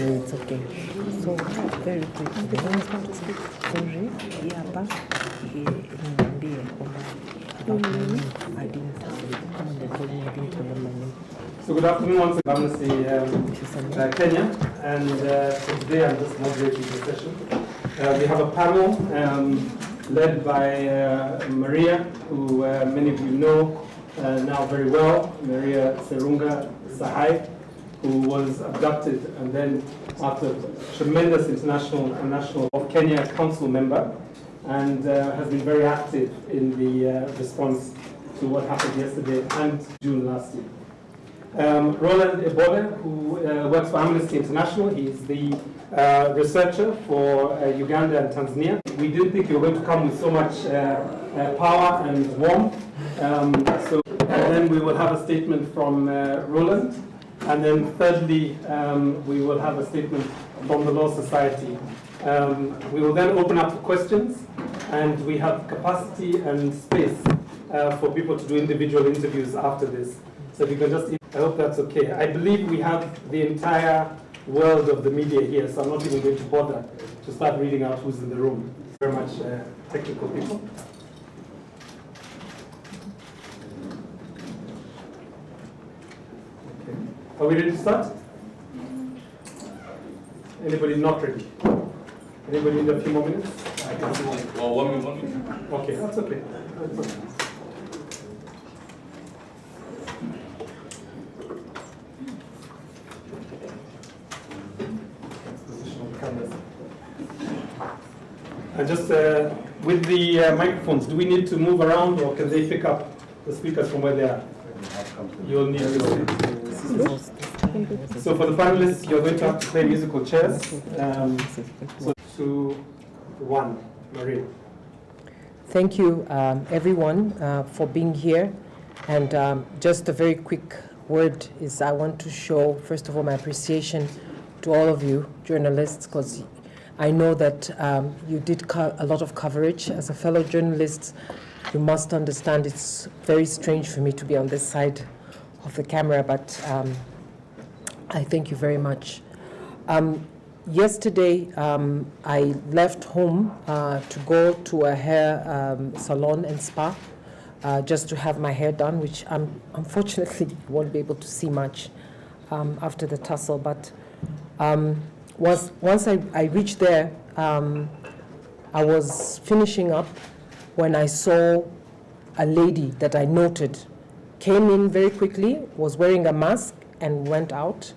It's okay. So very quick. The husband to speak sorry. Yeah, but niambie kwamba I didn't come and they told me I didn't tell them my name. So good afternoon once again, Amnesty Kenya, and so today I'm just moderating the session. We have a panel led by Maria, who many of you know now very well, Maria Sarungi Sahai, who was abducted and then after tremendous international and national of Kenya council member, and has been very active in the response to what happened yesterday and June last year. Roland Ebole, who works for Amnesty International, he's the researcher for Uganda and Tanzania. We didn't think you were going to come with so much power and warmth. And then we will have a statement from Roland. And then thirdly, we will have a statement from the Law Society. We will then open up for questions, and we have capacity and space for people to do individual interviews after this. So if you can just, I hope that's okay. I believe we have the entire world of the media here, so I'm not even going to bother to start reading out who's in the room. Very much technical people. Okay. Are we ready to start? Anybody not ready? Anybody need a few more minutes? Well, 1 minute. Okay, that's okay. That's okay. And just with the microphones, do we need to move around, or can they pick up the speakers from where they are? You'll need to. So for the panelists, you're going to have to play musical chairs. So 2, 1, Maria. Thank you, everyone, for being here. And just a very quick word is I want to show, first of all, my appreciation to all of you journalists, because I know that you did a lot of coverage. As a fellow journalist, you must understand it's very strange for me to be on this side of the camera, but I thank you very much. Yesterday, I left home to go to a hair salon and spa just to have my hair done, which unfortunately won't be able to see much after the tussle. But once I reached there, I was finishing up when I saw a lady that I noted came in very quickly, was wearing a mask and went out.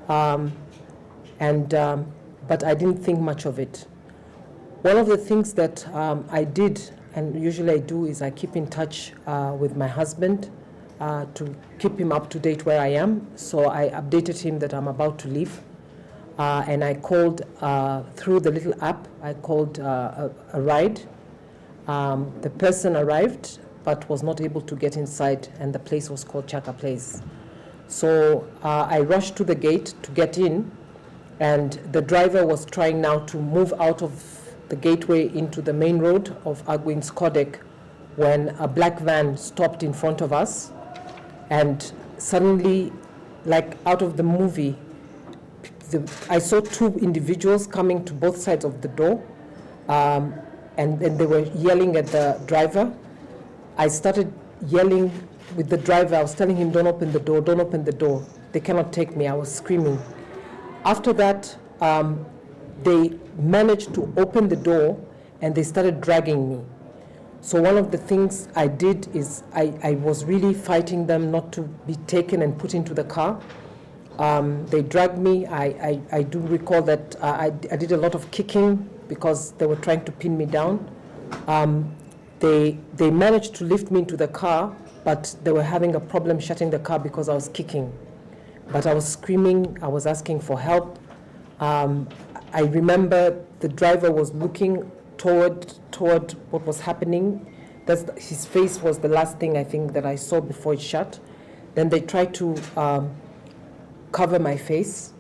But I didn't think much of it. One of the things that I did, and usually I do, is I keep in touch with my husband to keep him up to date where I am. So I updated him that I'm about to leave. And I called through the little app, I called a ride. The person arrived, but was not able to get inside, and the place was called Chaka Place. So I rushed to the gate to get in, And the driver was trying now to move out of the gateway into the main road of Agwin's Kodek when a black van stopped in front of us. And suddenly, like out of the movie, I saw two individuals coming to both sides of the door, and they were yelling at the driver. I started yelling with the driver. I was telling him, don't open the door, don't open the door. They cannot take me. I was screaming. After that, they managed to open the door and they started dragging me. So one of the things I did is I was really fighting them not to be taken and put into the car. They dragged me. I do recall that I did a lot of kicking because they were trying to pin me down. They managed to lift me into the car, but they were having a problem shutting the car because I was kicking. But I was screaming, I was asking for help. I remember the driver was looking toward what was happening. His face was the last thing I think that I saw before it shut. Then they tried to cover my face.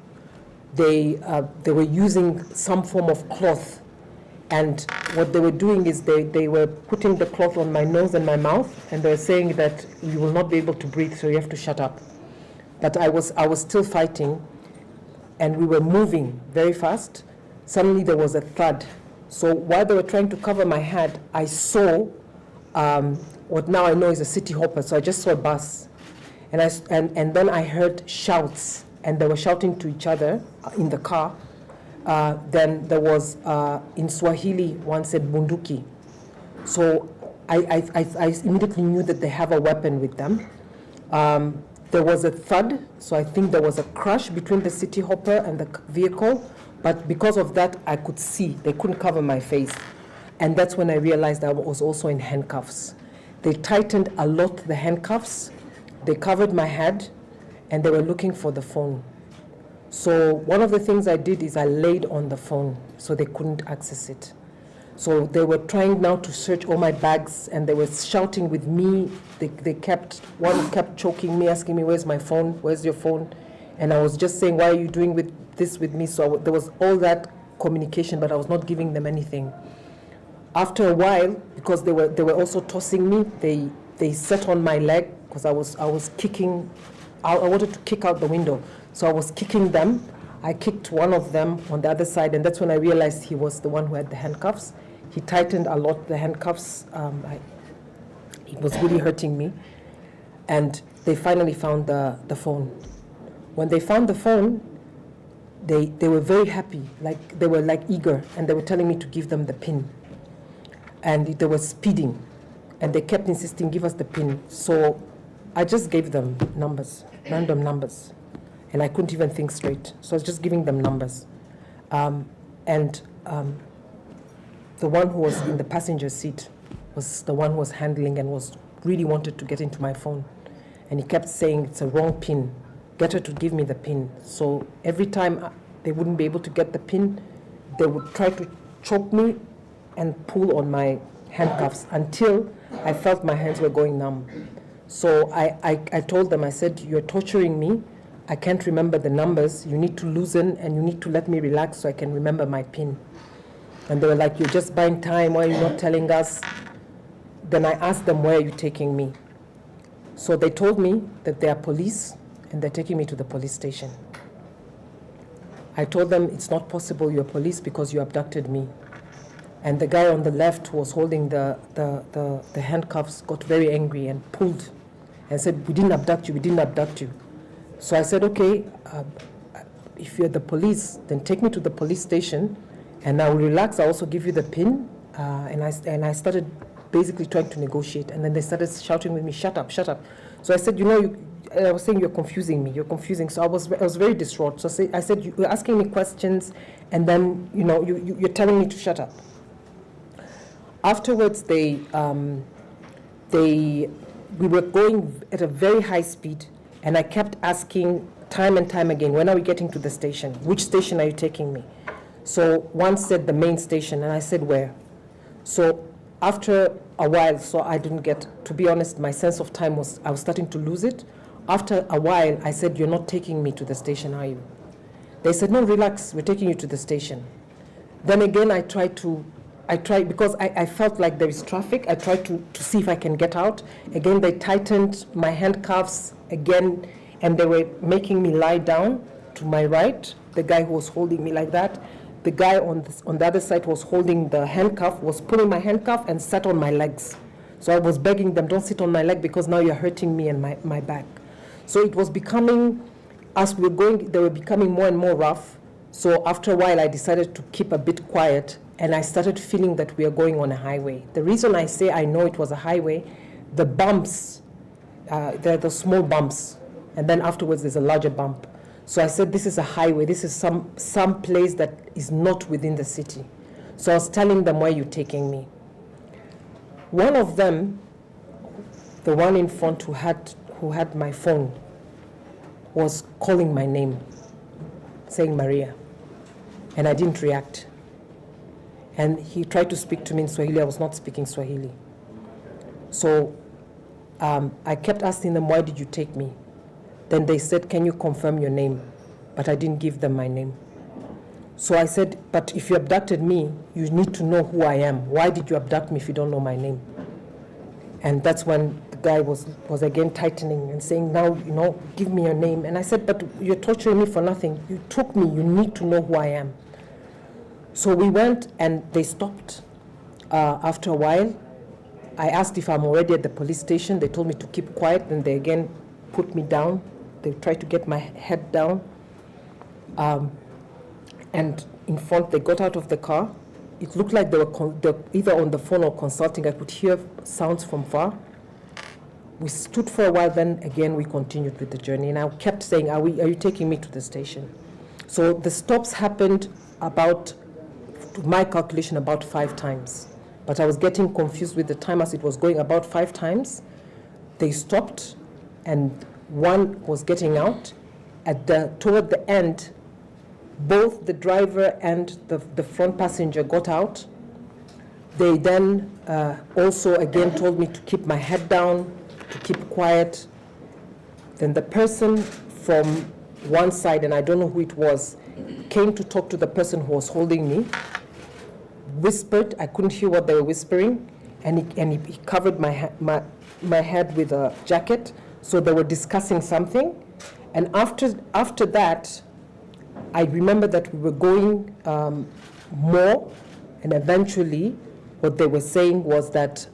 They were using some form of cloth, and what they were doing is they were putting the cloth on my nose and my mouth, and they were saying that you will not be able to breathe, so you have to shut up. But I was still fighting, and we were moving very fast. Suddenly there was a thud. So while they were trying to cover my head, I saw what now I know is a city hopper. So I just saw a bus, and then I heard shouts, and they were shouting to each other in the car. Then there was, in Swahili, one said bunduki. So I immediately knew that they have a weapon with them. There was a thud, so I think there was a crash between the city hopper and the vehicle, but because of that, I could see. They couldn't cover my face. And that's when I realized I was also in handcuffs. They tightened a lot the handcuffs, they covered my head, and they were looking for the phone. So one of the things I did is I laid on the phone so they couldn't access it. So they were trying now to search all my bags, and they were shouting with me. One kept choking me, asking me, where's my phone? Where's your phone? And I was just saying, why are you doing this with me? So there was all that communication, but I was not giving them anything. After a while, because they were also tossing me, they sat on my leg because I was kicking. I wanted to kick out the window, so I was kicking them. I kicked one of them on the other side, and that's when I realized he was the one who had the handcuffs. He tightened a lot the handcuffs. It was really hurting me. And they finally found the phone. When they found the phone, they were very happy. Like they were like eager, and they were telling me to give them the PIN. And they were speeding, and they kept insisting, give us the PIN. So I just gave them numbers, random numbers. And I couldn't even think straight. So I was just giving them numbers. The one who was in the passenger seat was the one who was handling and really wanted to get into my phone. And he kept saying, it's a wrong PIN. Get her to give me the PIN. So every time they wouldn't be able to get the PIN, they would try to choke me and pull on my handcuffs until I felt my hands were going numb. So I told them, I said, you're torturing me. I can't remember the numbers. You need to loosen and you need to let me relax so I can remember my PIN. And they were like, you're just buying time. Why are you not telling us? Then I asked them, where are you taking me? So they told me that they are police and they're taking me to the police station. I told them, it's not possible you're police because you abducted me. And the guy on the left who was holding the handcuffs got very angry and pulled and said, we didn't abduct you, we didn't abduct you. So I said, okay, if you're the police, then take me to the police station and I will relax. I'll also give you the PIN. And I started basically trying to negotiate. And then they started shouting with me, shut up, shut up. So I said, I was saying, you're confusing me, you're confusing. So I was very distraught. So I said, you're asking me questions and then, you're telling me to shut up. Afterwards, we were going at a very high speed, and I kept asking time and time again, when are we getting to the station? Which station are you taking me? So one said the main station, and I said where? So after a while, so I didn't get, to be honest, my sense of time I was starting to lose it. After a while, I said, you're not taking me to the station, are you? They said, no, relax, we're taking you to the station. Then again, I tried, because I felt like there is traffic, I tried to see if I can get out. Again, they tightened my handcuffs again, and they were making me lie down to my right, the guy who was holding me like that. The guy on the other side was holding the handcuff, was pulling my handcuff and sat on my legs. So I was begging them, don't sit on my leg because now you're hurting me and my back. So it was becoming, as we were going, they were becoming more and more rough. So after a while, I decided to keep a bit quiet, and I started feeling that we are going on a highway. The reason I say I know it was a highway, the bumps, they're the small bumps, and then afterwards there's a larger bump. So I said, this is a highway, this is some place that is not within the city. So I was telling them, where are you taking me? One of them, the one in front who had my phone, was calling my name, saying Maria, and I didn't react. And he tried to speak to me in Swahili. I was not speaking Swahili. So I kept asking them, why did you take me? Then they said, can you confirm your name? But I didn't give them my name. So I said, but if you abducted me, you need to know who I am. Why did you abduct me if you don't know my name? And that's when the guy was again tightening and saying, now, give me your name. And I said, but you're torturing me for nothing. You took me, you need to know who I am. So we went and they stopped. After a while, I asked if I'm already at the police station. They told me to keep quiet, and they again put me down. They tried to get my head down. And in front, they got out of the car. It looked like they were either on the phone or consulting. I could hear sounds from far. We stood for a while, then again we continued with the journey. And I kept saying, are you taking me to the station? So the stops happened about, to my calculation, about 5 times. But I was getting confused with the time as it was going. About 5 times, they stopped, and one was getting out. Toward the end, both the driver and the front passenger got out. They then also again told me to keep my head down, to keep quiet. Then the person from one side, and I don't know who it was, came to talk to the person who was holding me, whispered. I couldn't hear what they were whispering, and he covered my head with a jacket. So they were discussing something. And after that, I remember that we were going more, and eventually what they were saying was that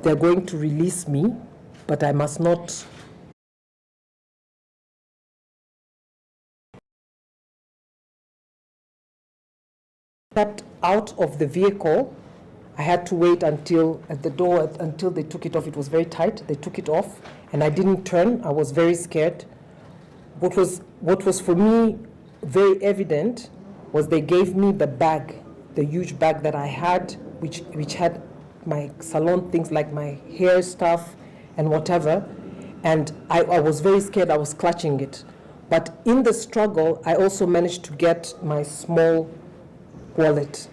they're going to release me, but I must not stepped out of the vehicle. I had to wait until at the door until they took it off. It was very tight. They took it off, and I didn't turn. I was very scared. What was for me very evident was they gave me the bag, the huge bag that I had, which had my salon things like my hair stuff and whatever. And I was very scared. I was clutching it. But in the struggle, I also managed to get my small wallet,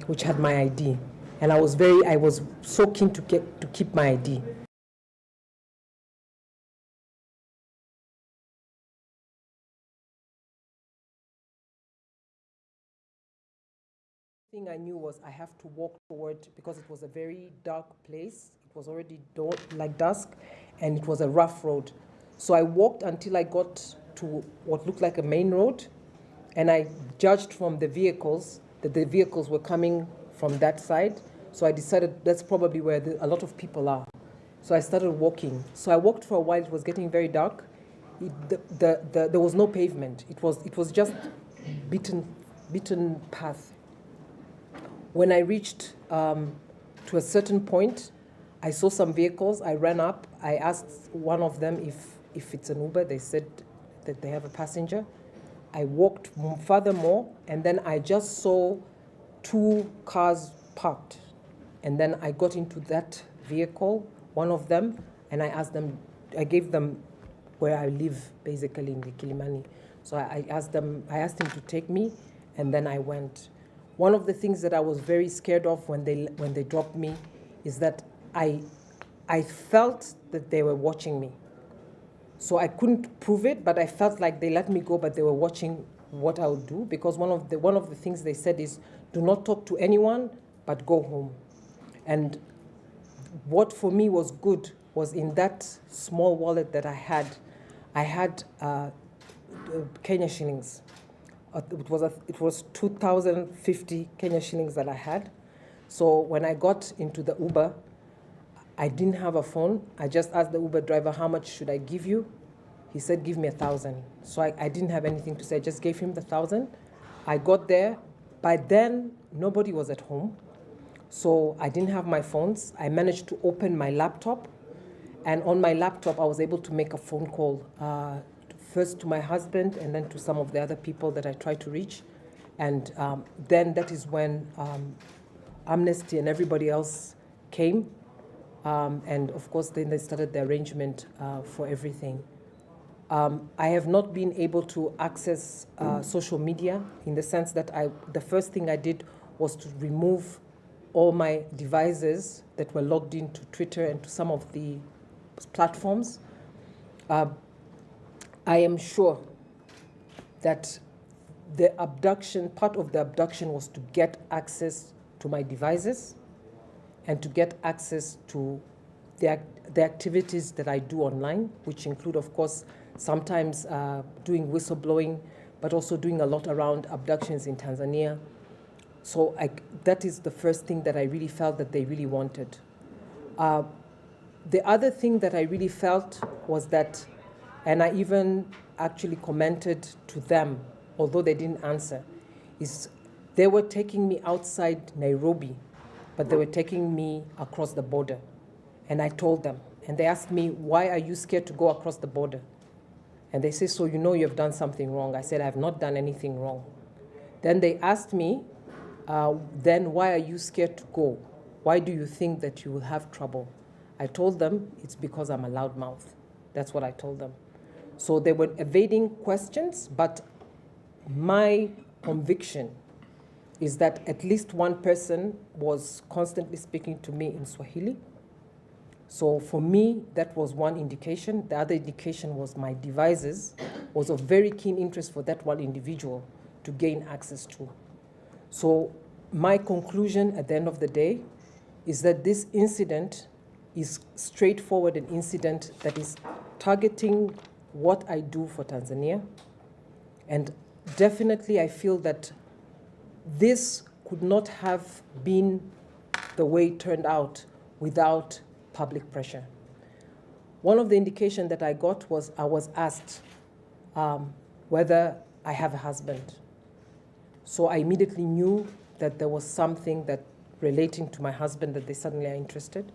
which had my ID. And I was so keen to keep my ID. The thing I knew was I have to walk toward, because it was a very dark place. It was already dusk, and it was a rough road. So I walked until I got to what looked like a main road, and I judged from the vehicles that the vehicles were coming from that side. So I decided that's probably where a lot of people are. So I started walking. So I walked for a while. It was getting very dark. There was no pavement. It was just beaten path. When I reached to a certain point, I saw some vehicles. I ran up. I asked one of them if it's an Uber. They said that they have a passenger. I walked furthermore, and then I just saw 2 cars parked. And then I got into that vehicle, one of them, and I gave them where I live, basically in the Kilimani. So I asked him to take me, and then I went. One of the things that I was very scared of when they dropped me is that I felt that they were watching me. So I couldn't prove it, but I felt like they let me go, but they were watching what I would do, because one of the things they said is, do not talk to anyone, but go home. And what for me was good was in that small wallet that I had Kenya shillings. It was 2,050 Kenya shillings that I had. So when I got into the Uber, I didn't have a phone. I just asked the Uber driver, how much should I give you? He said, give me 1,000. So I didn't have anything to say. I just gave him the 1,000. I got there. By then, nobody was at home. So I didn't have my phones. I managed to open my laptop. And on my laptop, I was able to make a phone call, first to my husband and then to some of the other people that I tried to reach. And then that is when Amnesty and everybody else came. And of course, then they started the arrangement for everything. I have not been able to access social media in the sense that the first thing I did was to remove all my devices that were logged into Twitter and to some of the platforms. I am sure that part of the abduction was to get access to my devices and to get access to the activities that I do online, which include, of course, sometimes doing whistleblowing, but also doing a lot around abductions in Tanzania. So that is the first thing that I really felt that they really wanted. The other thing that I really felt was that, and I even actually commented to them, although they didn't answer, is they were taking me outside Nairobi, but they were taking me across the border. And I told them, and they asked me, why are you scared to go across the border? And they say, so you know you've done something wrong. I said, I have not done anything wrong. Then they asked me, then why are you scared to go? Why do you think that you will have trouble? I told them, it's because I'm a loudmouth. That's what I told them. So they were evading questions, but my conviction is that at least one person was constantly speaking to me in Swahili. So for me, that was one indication. The other indication was my devices was of very keen interest for that one individual to gain access to. So my conclusion at the end of the day is that this incident is straightforward an incident that is targeting what I do for Tanzania. And definitely I feel that this could not have been the way it turned out without public pressure. One of the indications that I got was I was asked whether I have a husband. So I immediately knew that there was something that relating to my husband that they suddenly are interested.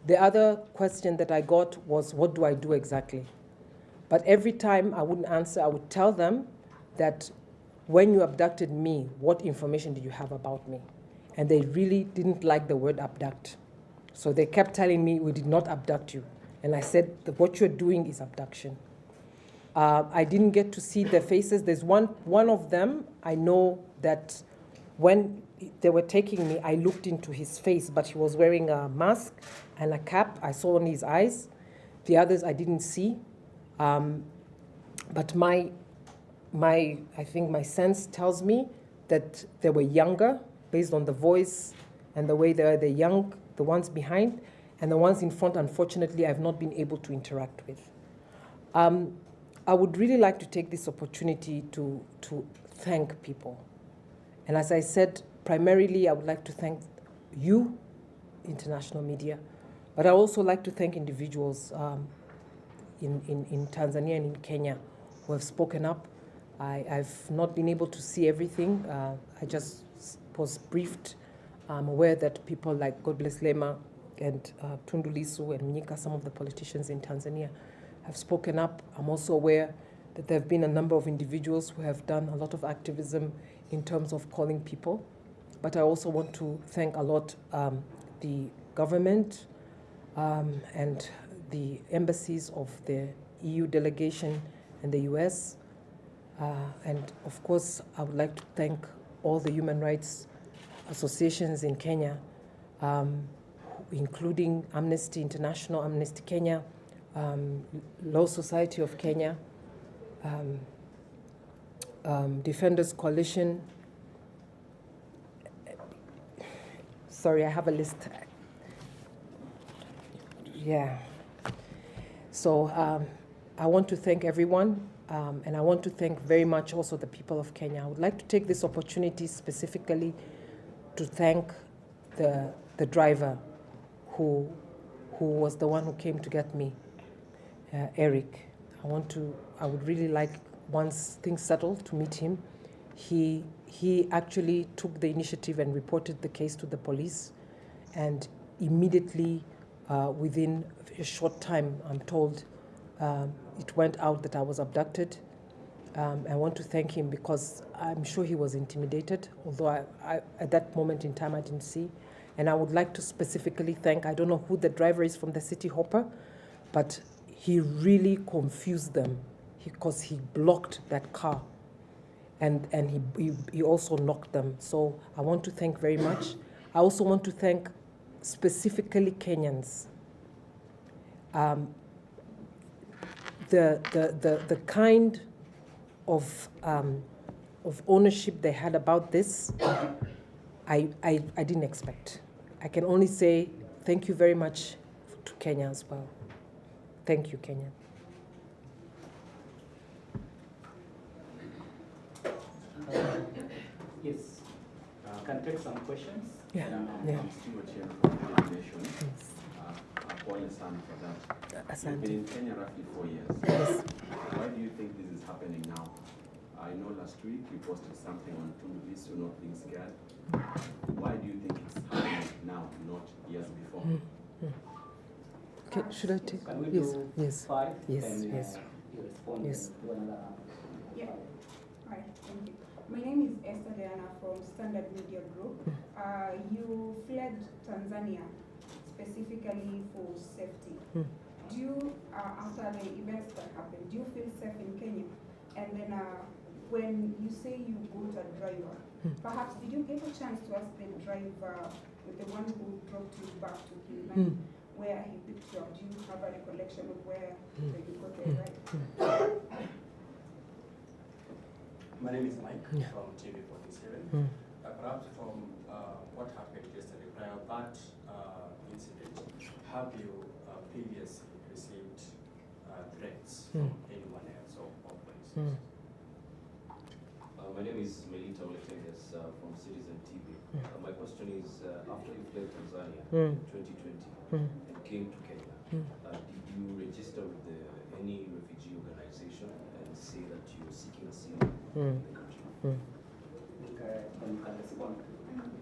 The other question that I got was, what do I do exactly? But every time I wouldn't answer, I would tell them that when you abducted me, what information did you have about me? And they really didn't like the word abduct. So they kept telling me, we did not abduct you. And I said, what you're doing is abduction. I didn't get to see their faces. There's one of them, I know that when they were taking me, I looked into his face, but he was wearing a mask and a cap. I saw only his eyes. The others I didn't see. But I think my sense tells me that they were younger, based on the voice and the way they are. They're young, the ones behind, and the ones in front, unfortunately, I've not been able to interact with. I would really like to take this opportunity to thank people. And as I said, primarily, I would like to thank you, international media, but I also like to thank individuals in Tanzania and in Kenya who have spoken up. I've not been able to see everything. I just was briefed. I'm aware that people like God Bless Lema and Tundu Lissu and Mnyika, some of the politicians in Tanzania, have spoken up. I'm also aware that there have been a number of individuals who have done a lot of activism in terms of calling people. But I also want to thank a lot the government and the embassies of the EU delegation and the US. And of course, I would like to thank all the human rights associations in Kenya, including Amnesty International, Amnesty Kenya, Law Society of Kenya, Defenders Coalition. Sorry, I have a list. Yeah. So I want to thank everyone, and I want to thank very much also the people of Kenya. I would like to take this opportunity specifically to thank the driver who was the one who came to get me, Eric. I would really like, once things settle, to meet him. He actually took the initiative and reported the case to the police, and immediately, within a short time, I'm told, it went out that I was abducted. I want to thank him because I'm sure he was intimidated, although I at that moment in time I didn't see. And I would like to specifically thank, I don't know who the driver is from the City Hopper, but he really confused them because he blocked that car, and he also knocked them. So I want to thank very much. I also want to thank specifically Kenyans. The kind of ownership they had about this, I didn't expect. I can only say thank you very much to Kenya as well. Thank you, Kenya. Yes, can take some questions. Yeah. I'm Stewart here from Reiteration. Pole sana for that. You've been in Kenya roughly 4 years. Yes. Why do you think this is happening now? I know last week you posted something on Tundulisu not being scared. Why do you think it's happening now, not years before? Okay, should I take? Can we Yes. do Yes. 5? Yes, And, yes. you respond Yes. to another. Yeah. Hi, thank you. My name is Esther Diana from Standard Media Group. You fled Tanzania specifically for safety. Do you, after the events that happened, do you feel safe in Kenya? And then when you say you got a driver, perhaps did you get a chance to ask the driver, the one who dropped you back to Kilimani, where he picked you up? Do you have a recollection of where you got the ride? My name is Mike from TV47. Perhaps from what happened yesterday, prior to that incident, have you previously received threats from anyone else or police? My name is Melita Oletenges from Citizen TV. My question is, after you fled Tanzania in 2020 and came to Kenya, did you register with any refugee organization and say that you were seeking asylum in the country? Okay, and you can respond.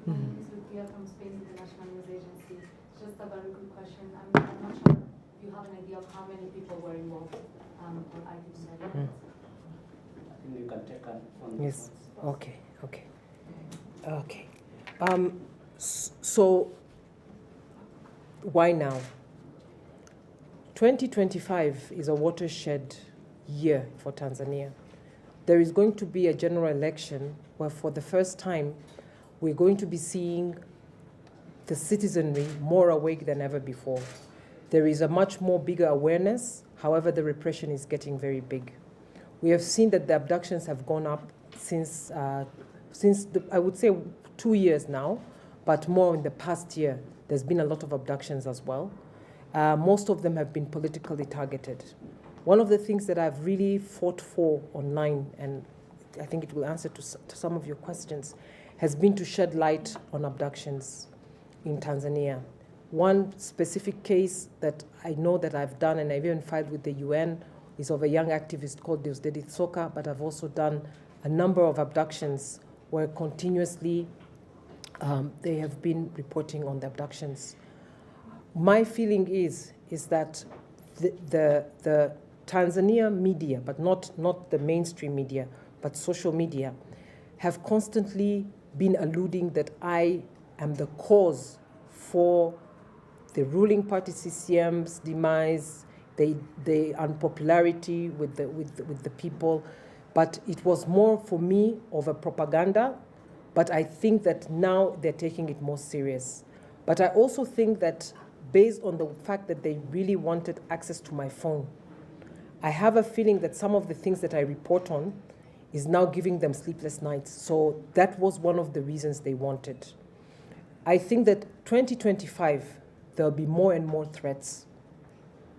My name is Lucia from Space International News Agency. Just a very quick question. I'm not sure if you have an idea of how many people were involved or items like that. I think you can take on. Yes. Okay. So why now? 2025 is a watershed year for Tanzania. There is going to be a general election where for the first time we're going to be seeing the citizenry more awake than ever before. There is a much more bigger awareness. However, the repression is getting very big. We have seen that the abductions have gone up since I would say 2 years now, but more in the past year. There's been a lot of abductions as well. Most of them have been politically targeted. One of the things that I've really fought for online, and I think it will answer to some of your questions, has been to shed light on abductions in Tanzania. One specific case that I know that I've done, and I've even filed with the UN, is of a young activist called Deusdedith Soka, but I've also done a number of abductions where continuously they have been reporting on the abductions. My feeling is that the Tanzania media, but not the mainstream media, but social media, have constantly been alluding that I am the cause for the ruling party CCM's demise, the unpopularity with the people. But it was more for me of a propaganda, but I think that now they're taking it more serious. But I also think that based on the fact that they really wanted access to my phone, I have a feeling that some of the things that I report on is now giving them sleepless nights. So that was one of the reasons they wanted. I think that 2025, there'll be more and more threats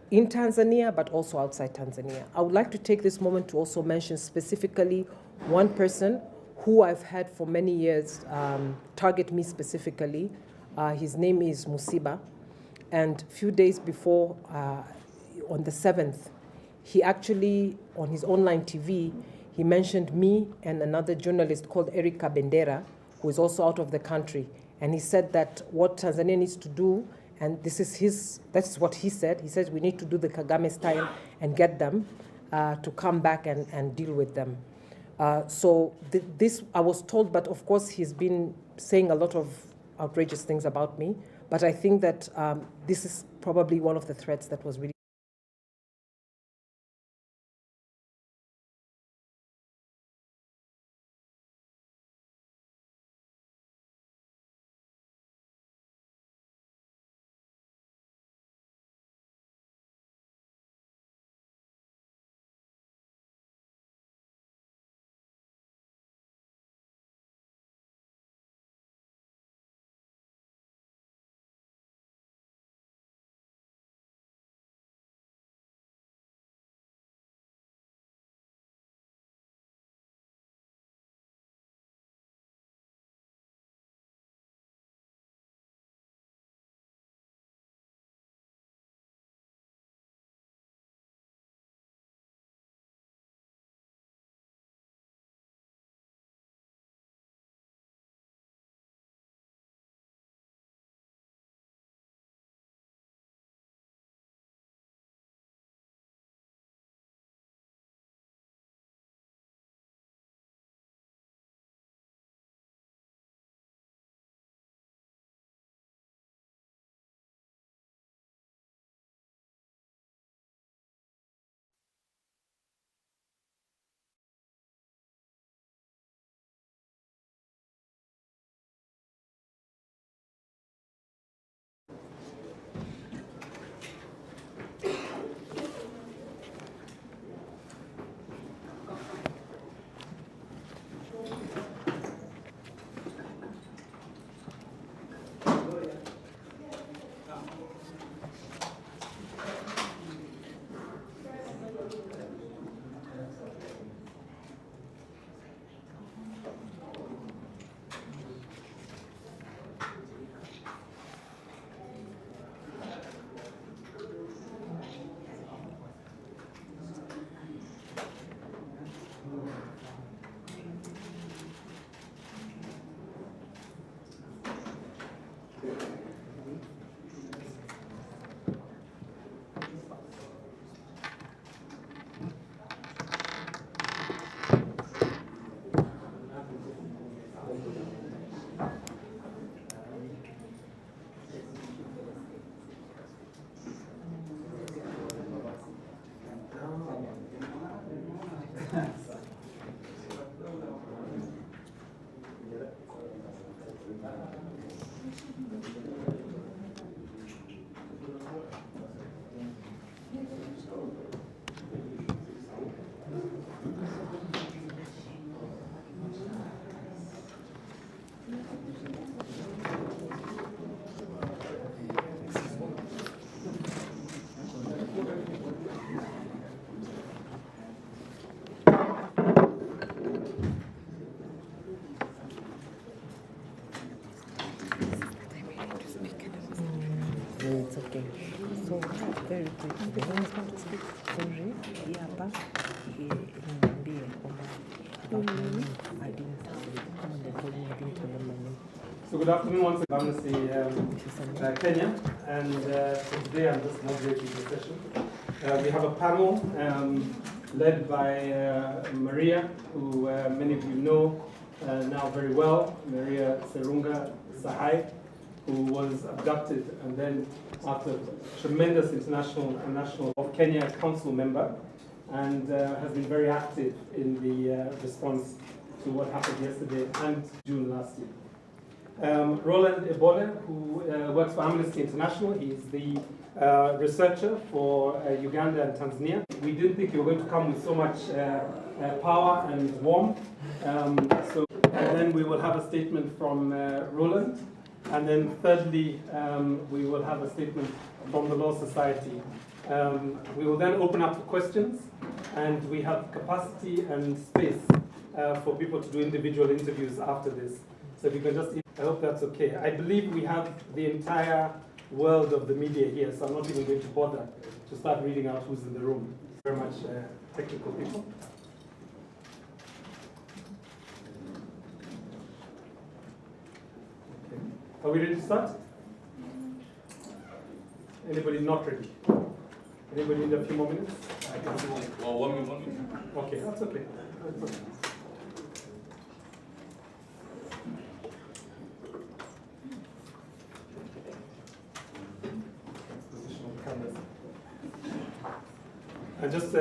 in Tanzania, but also outside Tanzania. I would like to take this moment to also mention specifically one person who I've had for many years target me specifically. His name is Musiba. And a few days before, on the 7th, he actually, on his online TV, he mentioned me and another journalist called Erika Bendera, who is also out of the country. And he said that what Tanzania needs to do, and that's what he said. He says we need to do the Kagame style and get them to come back and deal with them. So this I was told, but of course he's been saying a lot of outrageous things about me. But I think that this is probably one of the threats that was really it's okay. So very quickly, I was going to speak sorry. Hapa niambie kwamba I didn't tell them my name. So good afternoon once again, Amnesty Kenya, and today I'm just moderating the session. We have a panel led by Maria, who many of you know now very well, Maria Sarungi who was abducted and then after tremendous international and national of Kenya council member, and has been very active in the response to what happened yesterday and June last year. Roland Ebole, who works for Amnesty International, he's the researcher for Uganda and Tanzania. We didn't think you were going to come with so much power and warmth. And then we will have a statement from Roland. And then thirdly, we will have a statement from the Law Society. We will then open up for questions, and we have capacity and space for people to do individual interviews after this. So if you can just, I hope that's okay. I believe we have the entire world of the media here, so I'm not even going to bother to start reading out who's in the room. Very much technical people. Okay. Are we ready to start? Anybody not ready? Anybody need a few more minutes? Well, 1 minute. Okay, that's okay. That's okay. And just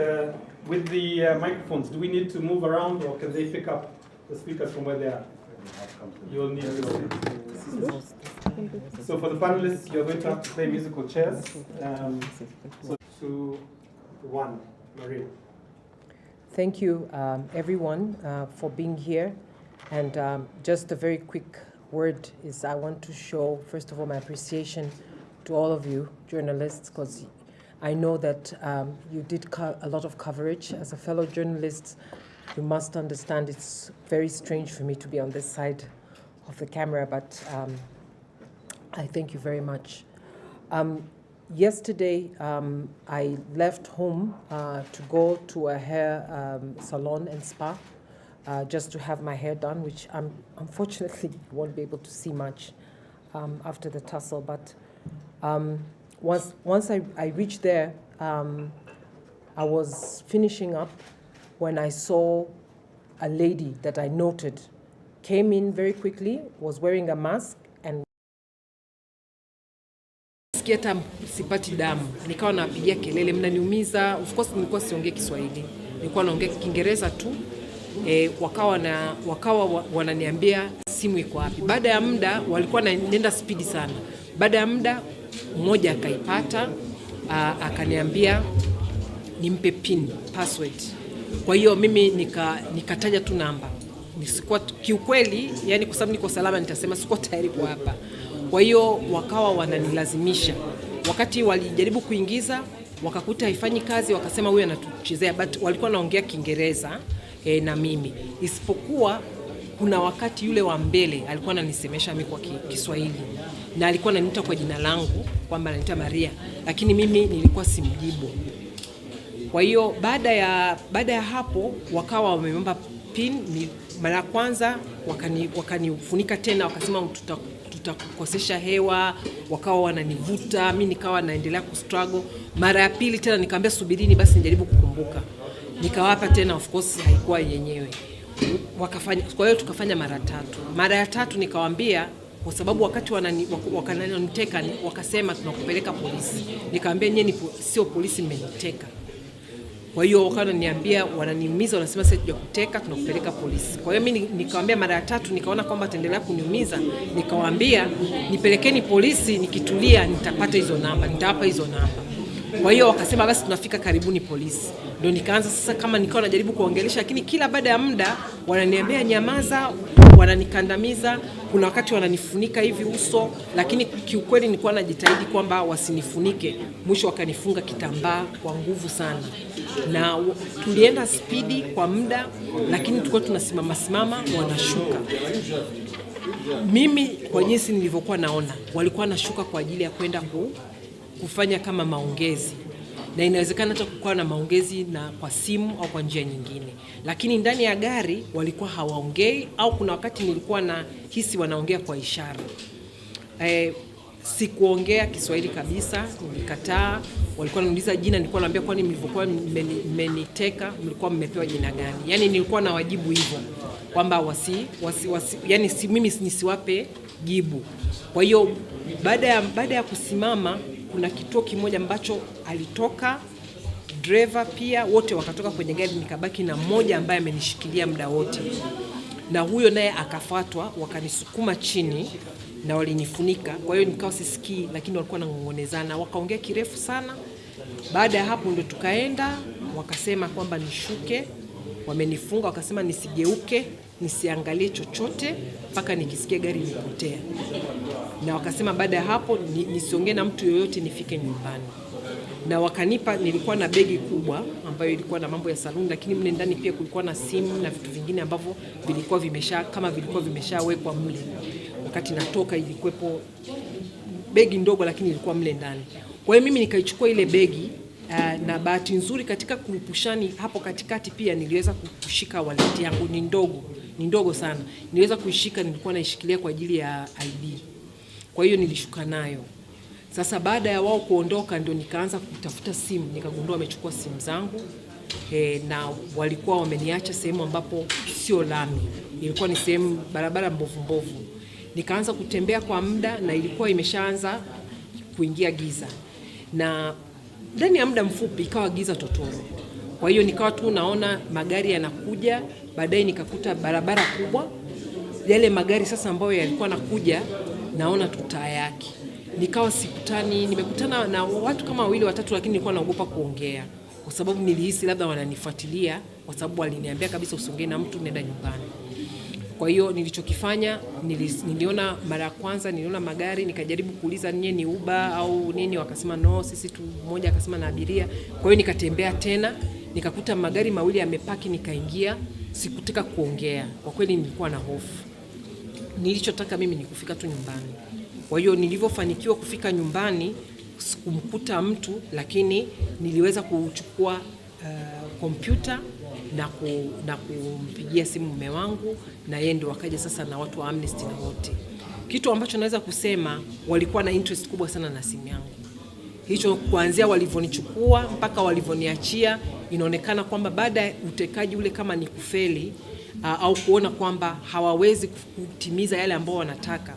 with the microphones, do we need to move around, or can they pick up the speakers from where they are? You'll need to. So for the panelists, you're going to have to play musical chairs. So 2, 1, Maria. Thank you, everyone, for being here. And just a very quick word is I want to show, first of all, my appreciation to all of you journalists, because I know that you did a lot of coverage. As a fellow journalist, you must understand it's very strange for me to be on this side of the camera, but I thank you very much. Yesterday, I left home to go to a hair salon and spa just to have my hair done, which unfortunately won't be able to see much after the tussle. But once I reached there, I was finishing up when I saw a lady that I noted came in very quickly, was wearing a mask, and hata sipati damu, nikawa napigia kelele, mnaniumiza. Of course nilikuwa siongea Kiswahili, nilikuwa naongea Kiingereza tu. Wakawa wananiambia simu iko wapi. Baada ya muda walikuwa nenda speed sana. Baada ya muda mmoja akaipata, akaniambia nimpe pin password. Kwa hiyo mimi nikataja tu namba. Nisikuwa kiukweli, yani kwa sababu niko salama nitasema siko tayari kwa hapa. Kwa hiyo wakawa wananilazimisha. Wakati walijaribu kuingiza, wakakuta haifanyi kazi, wakasema huyu anatuchezea, but walikuwa naongea Kiingereza na mimi. Isipokuwa kuna wakati yule wa mbele alikuwa ananisemesha mimi kwa Kiswahili, na alikuwa ananiita kwa jina langu kwamba ananiita Maria, lakini mimi nilikuwa simjibu. Kwa hiyo baada ya hapo wakawa wameomba pin. Mara ya kwanza wakanifunika tena, wakasema tutakukosesha hewa, wakawa wananivuta, mimi nikawa naendelea kustruggle. Mara ya pili tena nikamwambia subirini basi nijaribu kukumbuka. Nikawapa tena, of course haikuwa yenyewe. Wakafanya, kwa hiyo tukafanya mara 3. Mara ya 3 nikawaambia, kwa sababu wakati wakananiteka wakasema tunakupeleka polisi. Nikamwambia nyinyi sio polisi, mmeniteka. Kwa hiyo wakawa wananiambia, wananiumiza, wanasema sasa tujakuteka, tunakupeleka polisi. Kwa hiyo mimi nikamwambia mara ya 3, nikaona kwamba ataendelea kuniumiza, nikawaambia nipelekeni polisi, nikitulia nitapata hizo namba, nitawapa hizo namba. Kwa hiyo wakasema basi tunafika karibuni polisi. Ndio nikaanza sasa kama nikawa najaribu kuongelesha, lakini kila baada ya muda wananiambia nyamaza, wananikandamiza. Kuna wakati wananifunika hivi uso, lakini kiukweli nilikuwa najitahidi kwamba wasinifunike. Mwisho wakanifunga kitambaa kwa nguvu sana. Na tulienda spidi kwa muda, lakini tulikuwa tunasimama wanashuka. Mimi kwa jinsi nilivyokuwa naona, walikuwa wanashuka kwa ajili ya kwenda kufanya kama maongezi. Na inawezekana hata kukawa na maongezi na kwa simu au kwa njia nyingine. Lakini ndani ya gari walikuwa hawaongei, au kuna wakati nilikuwa na hisi wanaongea kwa ishara. Sikuongea Kiswahili kabisa, nilikataa. Walikuwa wananiuliza jina, nilikuwa naambia kwani mlivyokuwa mmeniteka mlikuwa mmepewa jina gani? Yaani nilikuwa na wajibu hivyo kwamba yani mimi nisiwape jibu. Kwa hiyo baada ya kusimama, kuna kituo kimoja ambacho alitoka driver pia, wote wakatoka kwenye gari, nikabaki na mmoja ambaye amenishikilia muda wote. Na huyo naye akafuatwa, wakanisukuma chini na walinifunika. Kwa hiyo nikawa sisikii, lakini walikuwa wananong'onezana, wakaongea kirefu sana. Baada ya hapo ndio tukaenda, wakasema kwamba nishuke. wamenifunga, wakasema nisigeuke, nisiangalie chochote mpaka nikisikia gari limepotea, na wakasema baada ya hapo nisiongee na mtu yoyote, nifike nyumbani. Na wakanipa, nilikuwa na begi kubwa ambayo ilikuwa na mambo ya saluni, lakini mle ndani pia kulikuwa na simu na vitu vingine ambavyo vilikuwa vimeshawekwa mle. Wakati natoka ilikuwepo begi ndogo, lakini ilikuwa mle ndani. Kwa hiyo mimi nikaichukua ile begi, na bahati nzuri katika kurupushani hapo katikati pia niliweza kushika wallet yangu. Ni ndogo sana, niliweza kuishika, nilikuwa naishikilia kwa ajili ya ID. Kwa hiyo nilishuka nayo. Sasa baada ya wao kuondoka ndio nikaanza kutafuta simu, nikagundua wamechukua simu zangu, na walikuwa wameniacha sehemu ambapo sio lami, ilikuwa ni sehemu barabara mbovu. Nikaanza kutembea kwa muda, na ilikuwa imeshaanza kuingia giza, na ndani ya muda mfupi ikawa giza totoro. Kwa hiyo nikawa tu naona magari yanakuja, baadaye nikakuta barabara kubwa, yale magari sasa ambayo yalikuwa nakuja naona tutaa yake. Nikawa sikutani, nimekutana na watu kama 2 watatu, lakini nilikuwa naogopa kuongea kwa sababu nilihisi labda wananifuatilia, kwa sababu waliniambia kabisa usiongee na mtu, nenda nyumbani. Kwa hiyo nilichokifanya, niliona mara ya kwanza niliona magari, nikajaribu kuuliza nye ni Uber au nini, wakasema no, sisi tu. Mmoja akasema na abiria. Kwa hiyo nikatembea tena, nikakuta magari 2 yamepaki, nikaingia. Sikutaka kuongea, kwa kweli nilikuwa na hofu. Nilichotaka mimi ni kufika tu nyumbani. Kwa hiyo nilivyofanikiwa kufika nyumbani, sikumkuta mtu, lakini niliweza kuchukua kompyuta na kumpigia simu mume wangu, na yeye ndio wakaja sasa na watu wa Amnesty na wote. Kitu ambacho naweza kusema, walikuwa na interest kubwa sana na simu yangu. Hicho kuanzia walivyonichukua mpaka walivyoniachia, inaonekana kwamba baada ya utekaji ule kama ni kufeli au kuona kwamba hawawezi kutimiza yale ambao wanataka,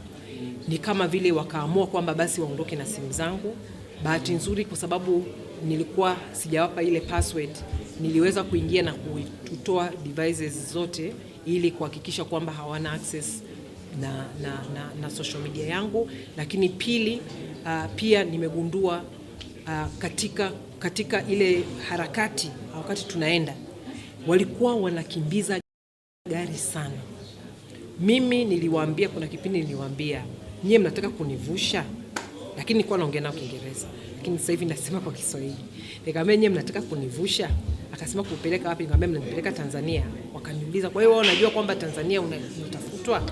ni kama vile wakaamua kwamba basi waondoke na simu zangu. Bahati nzuri kwa sababu nilikuwa sijawapa ile password, niliweza kuingia na kutoa devices zote ili kuhakikisha kwamba hawana access na social media yangu. Lakini pili, pia nimegundua katika ile harakati, wakati tunaenda, walikuwa wanakimbiza gari sana. Mimi niliwaambia, kuna kipindi niliwaambia, nyie mnataka kunivusha, lakini nilikuwa naongea nao Kiingereza, lakini sasa hivi nasema kwa Kiswahili. Nikamwambia nyie mnataka kunivusha? Akasema kupeleka wapi? Nikamwambia mnanipeleka Tanzania. Wakaniuliza, kwa hiyo wao unajua kwamba Tanzania unatafutwa,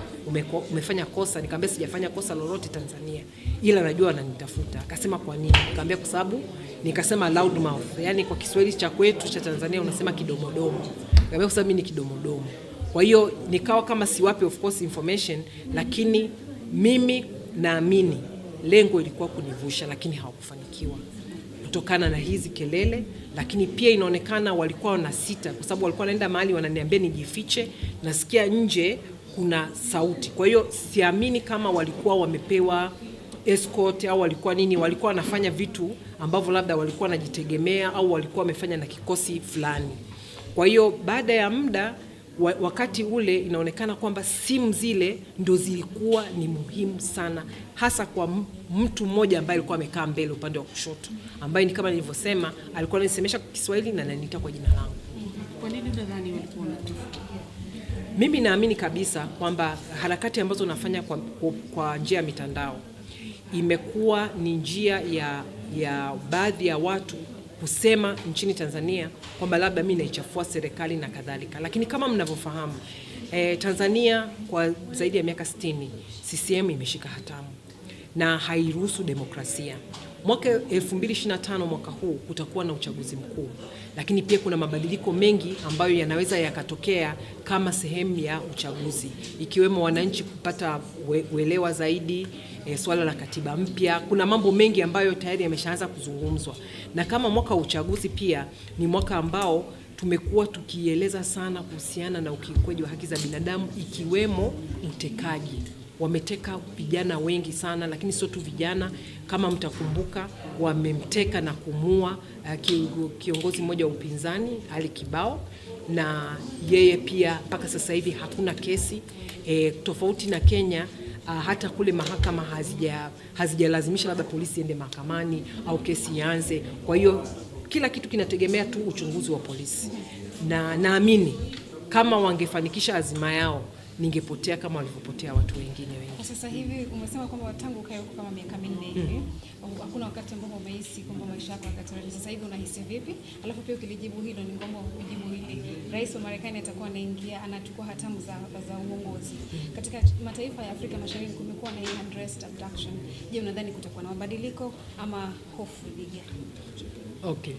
umefanya kosa? Nikamwambia sijafanya kosa lolote Tanzania, ila najua wananitafuta. Akasema kwa nini? Nikamwambia kwa sababu, nikasema loud mouth, yani kwa Kiswahili cha kwetu cha Tanzania unasema kidomodomo. Nikamwambia kwa sababu mimi ni kidomodomo. Kwa hiyo nikawa kama siwapi of course information, lakini mimi naamini lengo ilikuwa kunivusha, lakini hawakufanikiwa kutokana na hizi kelele. Lakini pia inaonekana walikuwa wanasita, kwa sababu walikuwa wanaenda mahali wananiambia nijifiche, nasikia nje kuna sauti. Kwa hiyo siamini kama walikuwa wamepewa escort au walikuwa nini, walikuwa wanafanya vitu ambavyo labda walikuwa wanajitegemea au walikuwa wamefanya na kikosi fulani. Kwa hiyo baada ya muda, wakati ule inaonekana kwamba simu zile ndo zilikuwa ni muhimu sana, hasa kwa mtu mmoja ambaye alikuwa amekaa mbele upande wa kushoto, ambaye ni kama nilivyosema alikuwa ananisemesha kwa Kiswahili na ananiita kwa jina langu. Kwa nini unadhani walikuwa wanatafuta? Mimi naamini kabisa kwamba harakati ambazo unafanya kwa njia ya mitandao imekuwa ni njia ya baadhi ya watu kusema nchini Tanzania kwamba labda mimi naichafua serikali na kadhalika. Lakini kama mnavyofahamu, Tanzania kwa zaidi ya miaka 60 CCM imeshika hatamu na hairuhusu demokrasia. Mwaka 2025 mwaka huu kutakuwa na uchaguzi mkuu, lakini pia kuna mabadiliko mengi ambayo yanaweza yakatokea kama sehemu ya uchaguzi, ikiwemo wananchi kupata uelewa zaidi, swala la katiba mpya. Kuna mambo mengi ambayo tayari yameshaanza kuzungumzwa, na kama mwaka wa uchaguzi pia ni mwaka ambao tumekuwa tukieleza sana kuhusiana na ukiukwaji wa haki za binadamu, ikiwemo utekaji. Wameteka vijana wengi sana, lakini sio tu vijana. Kama mtakumbuka, wamemteka na kumua kiongozi mmoja wa upinzani Ali Kibao, na yeye pia mpaka sasa hivi hakuna kesi. Tofauti na Kenya, hata kule mahakama hazijalazimisha labda polisi ende mahakamani au kesi ianze. Kwa hiyo kila kitu kinategemea tu uchunguzi wa polisi. na naamini kama wangefanikisha azima yao ningepotea kama walivyopotea watu wengine wengi. Kwa sasa hivi umesema kwamba tangu ukae huko kama miaka 4 hivi, hakuna wakati ambapo umehisi kwamba maisha yako yakatorejea. Sasa hivi unahisi vipi? Alafu pia ukilijibu hilo ni kwamba ujibu hili. Rais wa Marekani atakuwa anaingia, anachukua hatamu za uongozi. Katika mataifa ya Afrika Mashariki kumekuwa na unrest, abduction. Je, unadhani kutakuwa na mabadiliko ama hofu dige? Okay.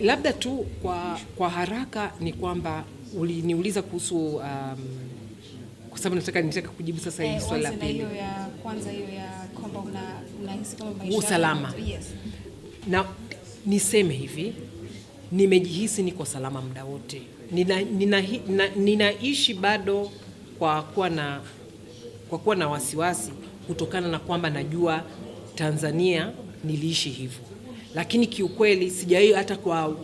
Labda tu kwa haraka ni kwamba uliniuliza kuhusu kwa sababu nataka kujibu sasa hii swali la pili. Hiyo ya kwanza, hiyo ya kwamba unahisi kama maisha usalama. Yes. Na niseme hivi, nimejihisi niko salama muda wote. Ninaishi bado kwa kuwa na wasiwasi kutokana na kwamba najua Tanzania niliishi hivyo. Lakini kiukweli sijawahi hata kwa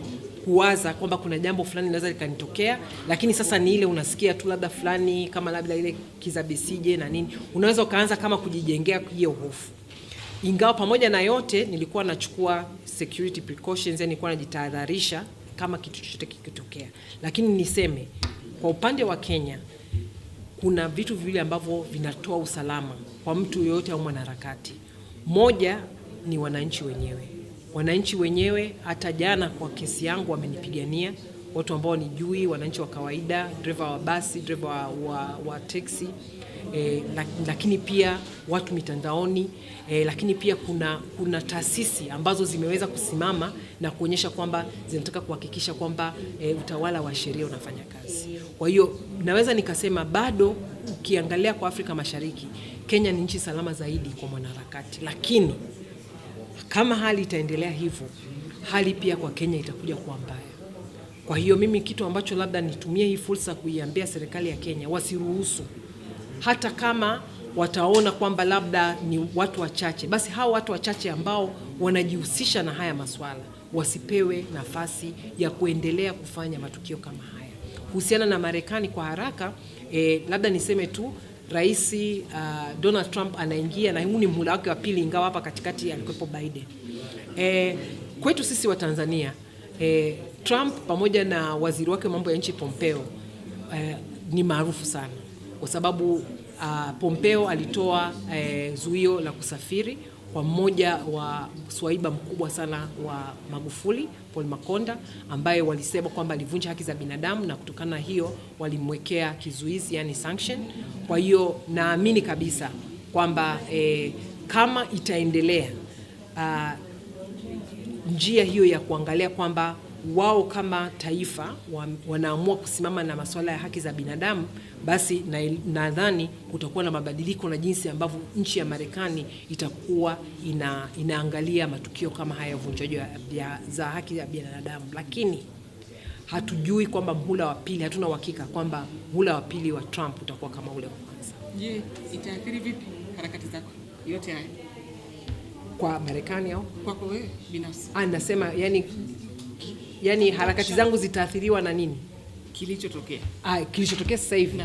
kuwaza kwamba kuna jambo fulani linaweza likanitokea, lakini sasa ni ile unasikia tu labda fulani kama labda ile kizabisije na nini, unaweza ukaanza kama kujijengea hiyo hofu. Ingawa pamoja na yote nilikuwa nachukua security precautions, yani nilikuwa najitahadharisha kama kitu chochote kikitokea. Lakini niseme kwa upande wa Kenya kuna vitu viwili ambavyo vinatoa usalama kwa mtu yoyote au mwanaharakati. Moja ni wananchi wenyewe. Wananchi wenyewe hata jana kwa kesi yangu wamenipigania, watu ambao nijui, wananchi wa kawaida, driver wa basi, driver wa taxi, lakini pia watu mitandaoni, lakini pia kuna taasisi ambazo zimeweza kusimama na kuonyesha kwamba zinataka kuhakikisha kwamba utawala wa sheria unafanya kazi. Kwa hiyo naweza nikasema bado ukiangalia kwa Afrika Mashariki, Kenya ni nchi salama zaidi kwa mwanaharakati, lakini kama hali itaendelea hivyo, hali pia kwa Kenya itakuja kuwa mbaya. Kwa hiyo mimi kitu ambacho labda nitumie hii fursa kuiambia serikali ya Kenya, wasiruhusu, hata kama wataona kwamba labda ni watu wachache, basi hao watu wachache ambao wanajihusisha na haya maswala wasipewe nafasi ya kuendelea kufanya matukio kama haya. Kuhusiana na Marekani kwa haraka, labda niseme tu Rais Donald Trump anaingia na huu ni muhula wake wa pili, ingawa hapa katikati alikuwepo Biden. Kwetu sisi wa Tanzania, Trump pamoja na waziri wake mambo ya nchi Pompeo ni maarufu sana kwa sababu Pompeo alitoa zuio la kusafiri kwa mmoja wa swaiba mkubwa sana wa Magufuli, Paul Makonda, ambaye walisema kwamba alivunja haki za binadamu, na kutokana na hiyo walimwekea kizuizi, yani sanction. Kwa hiyo naamini kabisa kwamba kama itaendelea njia hiyo ya kuangalia kwamba wao kama taifa wanaamua kusimama na masuala ya haki za binadamu, basi nadhani kutakuwa na mabadiliko na jinsi ambavyo nchi ya Marekani itakuwa inaangalia matukio kama haya ya uvunjaji za haki za binadamu. Lakini hatujui kwamba mhula wa pili, hatuna uhakika kwamba mhula wa pili wa Trump utakuwa kama ule wa kwanza. Je, itaathiri vipi harakati zako yote haya kwa Marekani au kwako wewe binafsi? Nasema yani harakati zangu zitaathiriwa na nini? Kilichotokea sasa hivi.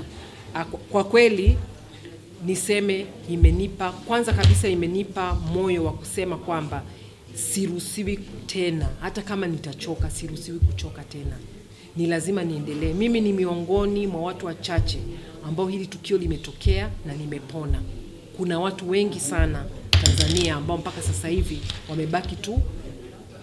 Kwa kweli niseme kwanza kabisa imenipa moyo wa kusema kwamba siruhusiwi tena, hata kama nitachoka siruhusiwi kuchoka tena. Ni lazima niendelee. Mimi ni miongoni mwa watu wachache ambao hili tukio limetokea na nimepona. Kuna watu wengi sana Tanzania ambao mpaka sasa hivi wamebaki tu